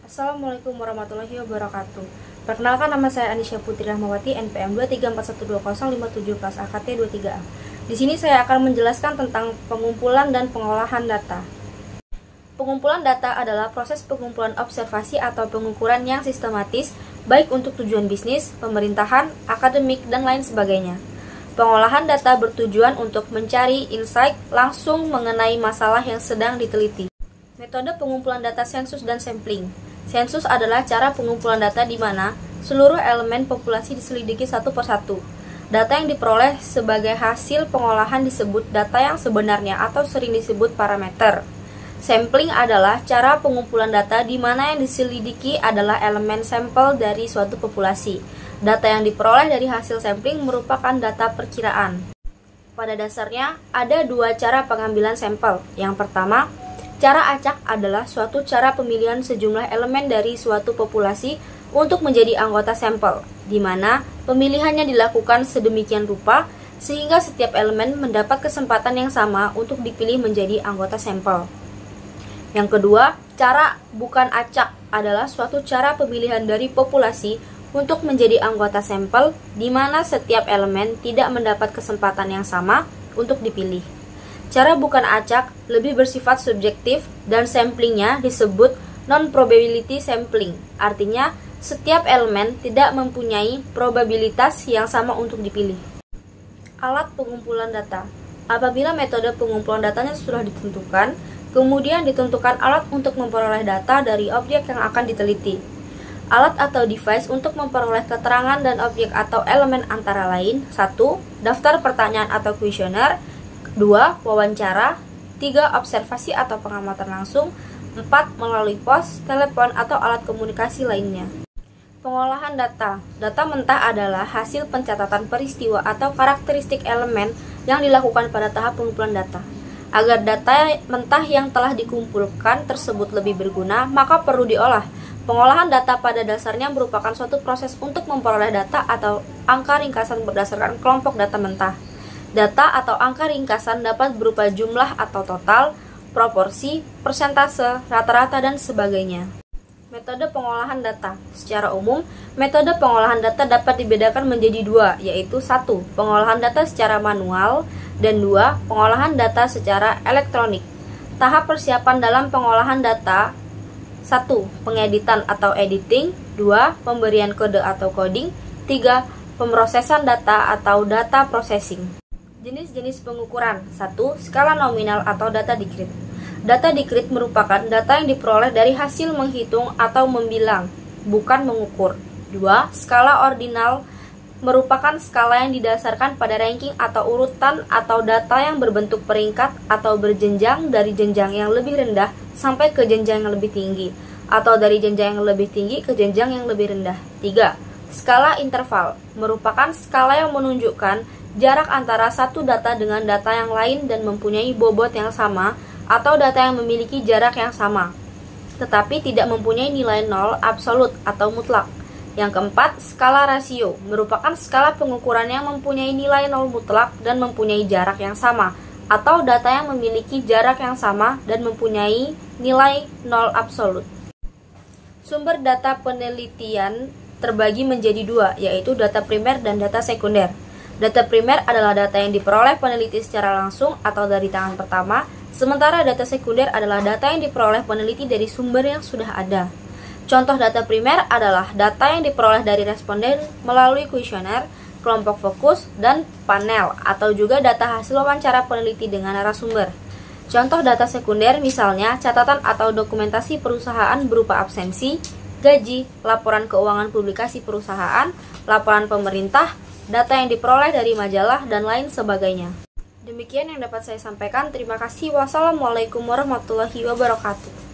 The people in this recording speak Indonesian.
Assalamualaikum warahmatullahi wabarakatuh. Perkenalkan, nama saya Anisya Putri Rahmawati, NPM 234120517 AKT 23A. Di sini saya akan menjelaskan tentang pengumpulan dan pengolahan data. Pengumpulan data adalah proses pengumpulan observasi atau pengukuran yang sistematis, baik untuk tujuan bisnis, pemerintahan, akademik, dan lain sebagainya. Pengolahan data bertujuan untuk mencari insight langsung mengenai masalah yang sedang diteliti. Metode pengumpulan data sensus dan sampling. Sensus adalah cara pengumpulan data di mana seluruh elemen populasi diselidiki satu persatu. Data yang diperoleh sebagai hasil pengolahan disebut data yang sebenarnya atau sering disebut parameter. Sampling adalah cara pengumpulan data di mana yang diselidiki adalah elemen sampel dari suatu populasi. Data yang diperoleh dari hasil sampling merupakan data perkiraan. Pada dasarnya, ada dua cara pengambilan sampel. Yang pertama, cara acak adalah suatu cara pemilihan sejumlah elemen dari suatu populasi untuk menjadi anggota sampel, di mana pemilihannya dilakukan sedemikian rupa sehingga setiap elemen mendapat kesempatan yang sama untuk dipilih menjadi anggota sampel. Yang kedua, cara bukan acak adalah suatu cara pemilihan dari populasi untuk menjadi anggota sampel, di mana setiap elemen tidak mendapat kesempatan yang sama untuk dipilih. Cara bukan acak lebih bersifat subjektif dan samplingnya disebut non-probability sampling. Artinya, setiap elemen tidak mempunyai probabilitas yang sama untuk dipilih. Alat pengumpulan data. Apabila metode pengumpulan datanya sudah ditentukan, kemudian ditentukan alat untuk memperoleh data dari objek yang akan diteliti. Alat atau device untuk memperoleh keterangan dan objek atau elemen antara lain: 1. Daftar pertanyaan atau kuesioner, 2. Wawancara, 3. Observasi atau pengamatan langsung, 4. Melalui pos, telepon, atau alat komunikasi lainnya. Pengolahan data. Data mentah adalah hasil pencatatan peristiwa atau karakteristik elemen yang dilakukan pada tahap pengumpulan data. Agar data mentah yang telah dikumpulkan tersebut lebih berguna, maka perlu diolah. Pengolahan data pada dasarnya merupakan suatu proses untuk memperoleh data atau angka ringkasan berdasarkan kelompok data mentah. Data atau angka ringkasan dapat berupa jumlah atau total, proporsi, persentase, rata-rata, dan sebagainya. Metode pengolahan data. Secara umum, metode pengolahan data dapat dibedakan menjadi dua, yaitu 1. Pengolahan data secara manual, dan 2. Pengolahan data secara elektronik. Tahap persiapan dalam pengolahan data: 1. Pengeditan atau editing, 2. Pemberian kode atau coding, 3. Pemrosesan data atau data processing. Jenis-jenis pengukuran. 1. Skala nominal atau data discrete. Data discrete merupakan data yang diperoleh dari hasil menghitung atau membilang, bukan mengukur. 2. Skala ordinal merupakan skala yang didasarkan pada ranking atau urutan atau data yang berbentuk peringkat atau berjenjang dari jenjang yang lebih rendah sampai ke jenjang yang lebih tinggi, atau dari jenjang yang lebih tinggi ke jenjang yang lebih rendah. 3. Skala interval merupakan skala yang menunjukkan jarak antara satu data dengan data yang lain dan mempunyai bobot yang sama, atau data yang memiliki jarak yang sama, tetapi tidak mempunyai nilai nol absolut atau mutlak. Yang keempat, skala rasio merupakan skala pengukuran yang mempunyai nilai nol mutlak dan mempunyai jarak yang sama, atau data yang memiliki jarak yang sama dan mempunyai nilai nol absolut. Sumber data penelitian terbagi menjadi dua, yaitu data primer dan data sekunder. Data primer adalah data yang diperoleh peneliti secara langsung atau dari tangan pertama, sementara data sekunder adalah data yang diperoleh peneliti dari sumber yang sudah ada. Contoh data primer adalah data yang diperoleh dari responden melalui kuesioner, kelompok fokus, dan panel, atau juga data hasil wawancara peneliti dengan narasumber. Contoh data sekunder misalnya catatan atau dokumentasi perusahaan berupa absensi, gaji, laporan keuangan publikasi perusahaan, laporan pemerintah, data yang diperoleh dari majalah, dan lain sebagainya. Demikian yang dapat saya sampaikan. Terima kasih. Wassalamualaikum warahmatullahi wabarakatuh.